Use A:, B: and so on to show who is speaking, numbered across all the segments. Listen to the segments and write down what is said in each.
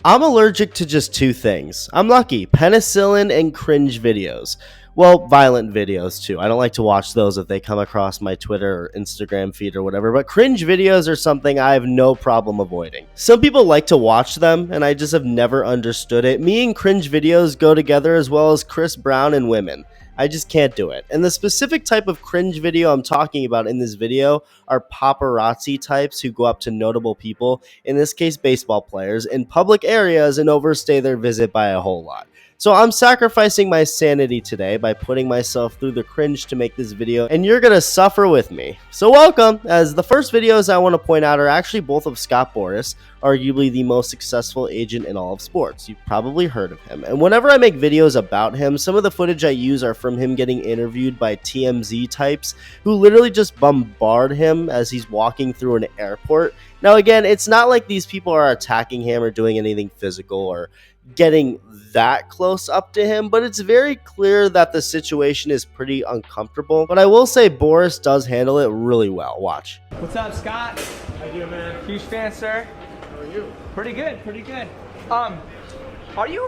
A: I'm allergic to just two things. I'm lucky, penicillin and cringe videos. Well, violent videos too. I don't like to watch those if they come across my Twitter or Instagram feed or whatever, but cringe videos are something I have no problem avoiding. Some people like to watch them, and I just have never understood it. Me and cringe videos go together as well as Chris Brown and women. I just can't do it. And the specific type of cringe video I'm talking about in this video are paparazzi types who go up to notable people, in this case baseball players, in public areas and overstay their visit by a whole lot. So I'm sacrificing my sanity today by putting myself through the cringe to make this video, and you're gonna suffer with me. So welcome, as the first videos I want to point out are actually both of Scott Boras, arguably the most successful agent in all of sports. You've probably heard of him. And whenever I make videos about him, some of the footage I use are from him getting interviewed by TMZ types who literally just bombard him as he's walking through an airport. Now again, it's not like these people are attacking him or doing anything physical or getting that close up to him, but it's very clear that the situation is pretty uncomfortable. But I will say Boras does handle it really well. Watch.
B: What's up, Scott? How you doing, man? Huge fan, sir. How are you? Pretty good, pretty good.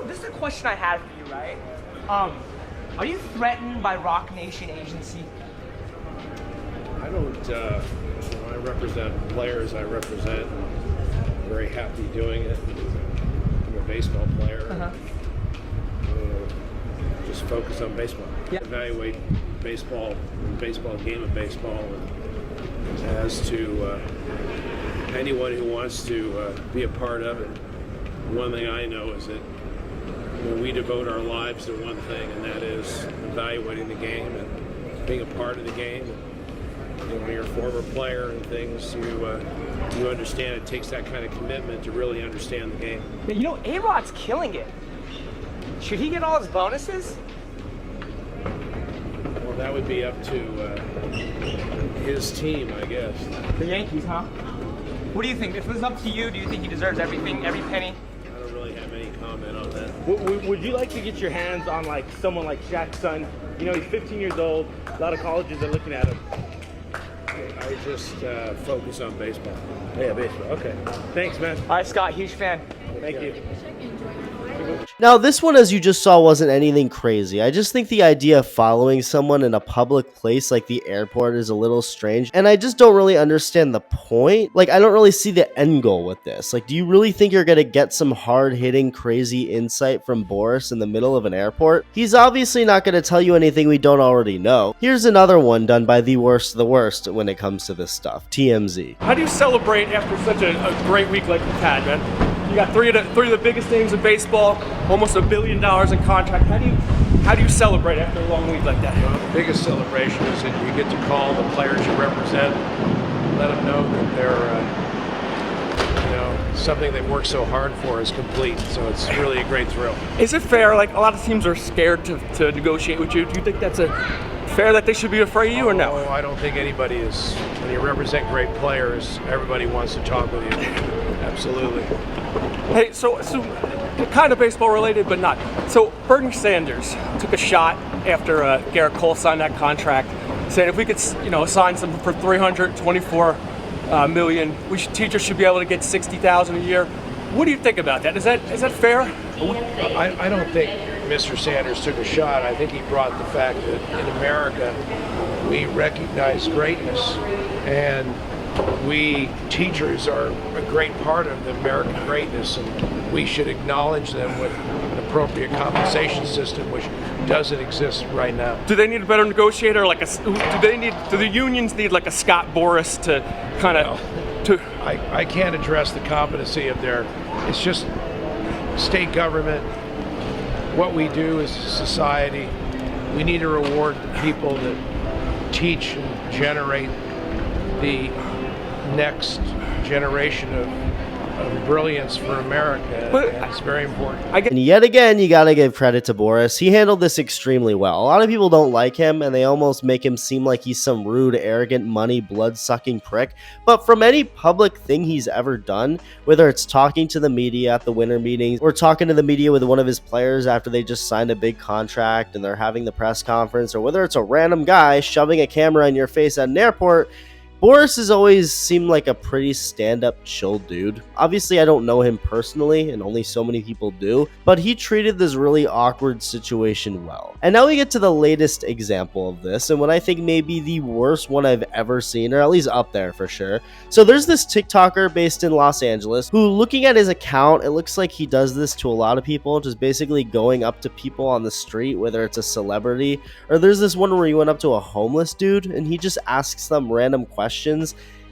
B: This is a question I had for you, right? Are you threatened by Rock Nation Agency?
C: I don't, I represent players I represent. I'm very happy doing it. I'm a baseball player. Just focus on baseball.
B: Yeah.
C: Evaluate baseball, game of baseball. And as to anyone who wants to be a part of it, one thing I know is that we devote our lives to one thing, and that is evaluating the game and being a part of the game. When you're a former player and things, you understand it takes that kind of commitment to really understand the game.
B: You know, A-Rod's killing it. Should he get all his bonuses?
C: Well, that would be up to his team, I guess.
B: The Yankees, huh? What do you think? If it was up to you, do you think he deserves everything, every penny?
C: I don't really have any comment on that.
D: Would you like to get your hands on like someone like Shaq's son? You know, he's 15 years old. A lot of colleges are looking at him.
C: I just focus on baseball.
D: Yeah, baseball. Okay. Thanks, man.
B: All right, Scott, huge fan.
D: Thank you.
A: Now, this one, as you just saw, wasn't anything crazy. I just think the idea of following someone in a public place like the airport is a little strange, and I just don't really understand the point. Like, I don't really see the end goal with this. Like, do you really think you're gonna get some hard-hitting, crazy insight from Boras in the middle of an airport? He's obviously not gonna tell you anything we don't already know. Here's another one done by the worst of the worst when it comes to this stuff, TMZ.
E: How do you celebrate after such a great week like you've had, man? You got three of the biggest names in baseball, almost $1 billion in contract. How do you celebrate after a long week like that?
C: Well, the biggest celebration is that you get to call the players you represent, let them know that they're, something they worked so hard for is complete. So it's really a great thrill.
E: Is it fair? Like, a lot of teams are scared to negotiate with you. Do you think that's fair that they should be afraid of you, or no?
C: Oh, I don't think anybody is. When you represent great players, everybody wants to talk with you. Absolutely.
E: Hey, so kind of baseball related, but not. So Bernie Sanders took a shot after Garrett Cole signed that contract, saying if we could, sign something for $324 million, teachers should be able to get $60,000 a year. What do you think about that? Is that fair?
C: I don't think Mr. Sanders took a shot. I think he brought the fact that in America we recognize greatness, and we teachers are a great part of the American greatness, and we should acknowledge them with an appropriate compensation system, which doesn't exist right now.
E: Do they need a better negotiator? Do the unions need like a Scott Boras to kind of?
C: I can't address the competency of it's just state government. What we do as a society, we need to reward the people that teach and generate the next generation of brilliance for America, and it's very important.
A: And yet again, you gotta give credit to Boras. He handled this extremely well. A lot of people don't like him, and they almost make him seem like he's some rude, arrogant, money, blood-sucking prick. But from any public thing he's ever done, whether it's talking to the media at the winter meetings, or talking to the media with one of his players after they just signed a big contract and they're having the press conference, or whether it's a random guy shoving a camera in your face at an airport, Boras has always seemed like a pretty stand-up, chill dude. Obviously, I don't know him personally, and only so many people do, but he treated this really awkward situation well. And now we get to the latest example of this, and what I think may be the worst one I've ever seen, or at least up there for sure. So there's this TikToker based in Los Angeles who, looking at his account, it looks like he does this to a lot of people, just basically going up to people on the street, whether it's a celebrity, or there's this one where he went up to a homeless dude, and he just asks them random questions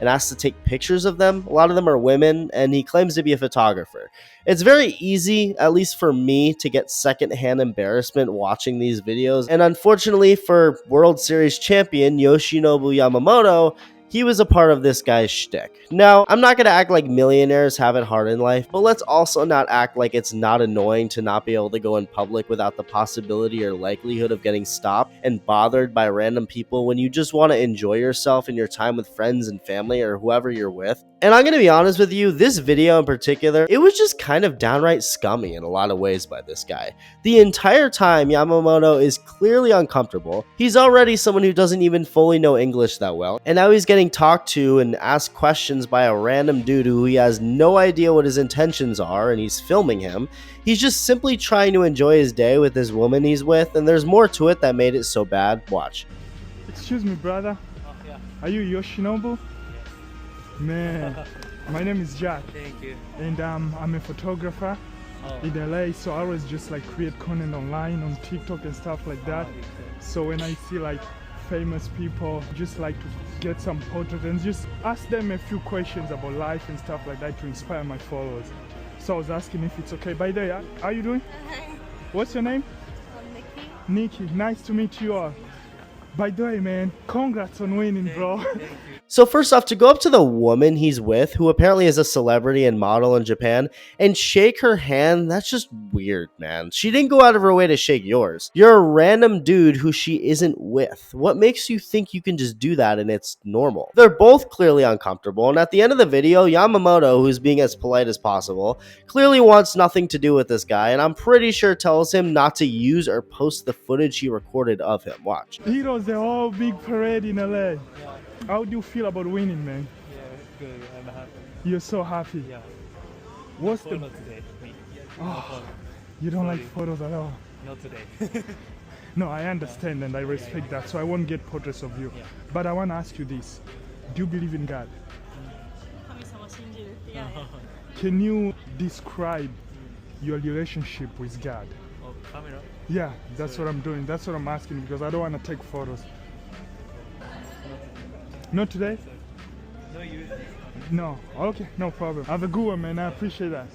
A: and asks to take pictures of them. A lot of them are women, and he claims to be a photographer. It's very easy, at least for me, to get secondhand embarrassment watching these videos, and unfortunately for World Series champion Yoshinobu Yamamoto, he was a part of this guy's shtick. Now, I'm not going to act like millionaires have it hard in life, but let's also not act like it's not annoying to not be able to go in public without the possibility or likelihood of getting stopped and bothered by random people when you just want to enjoy yourself and your time with friends and family or whoever you're with. And I'm going to be honest with you, this video in particular, it was just kind of downright scummy in a lot of ways by this guy. The entire time, Yamamoto is clearly uncomfortable. He's already someone who doesn't even fully know English that well, and now he's getting talked to and asked questions by a random dude who he has no idea what his intentions are, and he's filming him. He's just simply trying to enjoy his day with this woman he's with, and there's more to it that made it so bad. Watch.
F: Excuse me, brother.
G: Oh, yeah.
F: Are you Yoshinobu? Man, my name is Jack.
G: Thank you.
F: And I'm a photographer
G: Oh.
F: in LA, so I always just like create content online on TikTok and stuff like that. So when I see like famous people, just like to get some portraits and just ask them a few questions about life and stuff like that to inspire my followers. So I was asking if it's okay. By the way, how are you doing?
H: Hi,
F: What's your name?
H: I'm Nikki.
F: Nikki. Nice to meet you all. By the way, man, congrats on winning, bro.
A: So first off, to go up to the woman he's with, who apparently is a celebrity and model in Japan, and shake her hand, that's just weird, man. She didn't go out of her way to shake yours. You're a random dude who she isn't with. What makes you think you can just do that and it's normal? They're both clearly uncomfortable, and at the end of the video, Yamamoto, who's being as polite as possible, clearly wants nothing to do with this guy, and I'm pretty sure tells him not to use or post the footage he recorded of him. Watch.
F: Heroes, the whole big parade in LA. How do you feel about winning, man?
G: Yeah, good. I'm happy.
F: You're so happy.
G: Yeah.
F: What's
G: Photo
F: the...
G: today? Me.
F: Oh, you don't like photos at all?
G: Not today.
F: No, I understand and I respect that, so I won't get portraits of you.
G: Yeah.
F: But I want to ask you this. Do you believe in God?
H: 神様信じる。いやいや。
F: Can you describe your relationship with God?
G: Oh, camera?
F: Yeah, that's what I'm doing. That's what I'm asking because I don't want to take photos. Not today?
G: No use.
F: No. Okay, no problem. Have a good one, man. I appreciate that.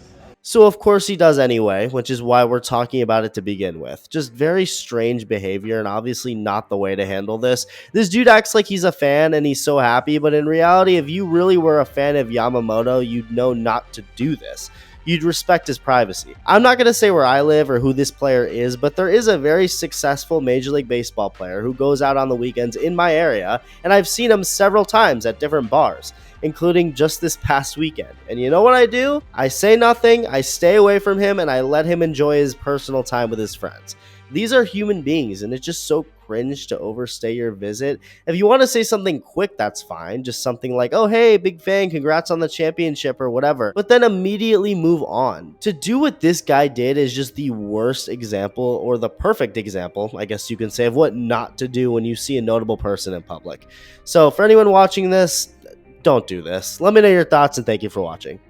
A: So of course he does anyway, which is why we're talking about it to begin with. Just very strange behavior and obviously not the way to handle this. This dude acts like he's a fan and he's so happy, but in reality, if you really were a fan of Yamamoto, you'd know not to do this. You'd respect his privacy. I'm not going to say where I live or who this player is, but there is a very successful Major League Baseball player who goes out on the weekends in my area, and I've seen him several times at different bars, including just this past weekend. And you know what I do? I say nothing, I stay away from him, and I let him enjoy his personal time with his friends. These are human beings, and it's just so cringe to overstay your visit. If you want to say something quick, that's fine. Just something like, oh, hey, big fan, congrats on the championship or whatever. But then immediately move on. To do what this guy did is just the worst example, or the perfect example, I guess you can say, of what not to do when you see a notable person in public. So for anyone watching this, don't do this. Let me know your thoughts, and thank you for watching.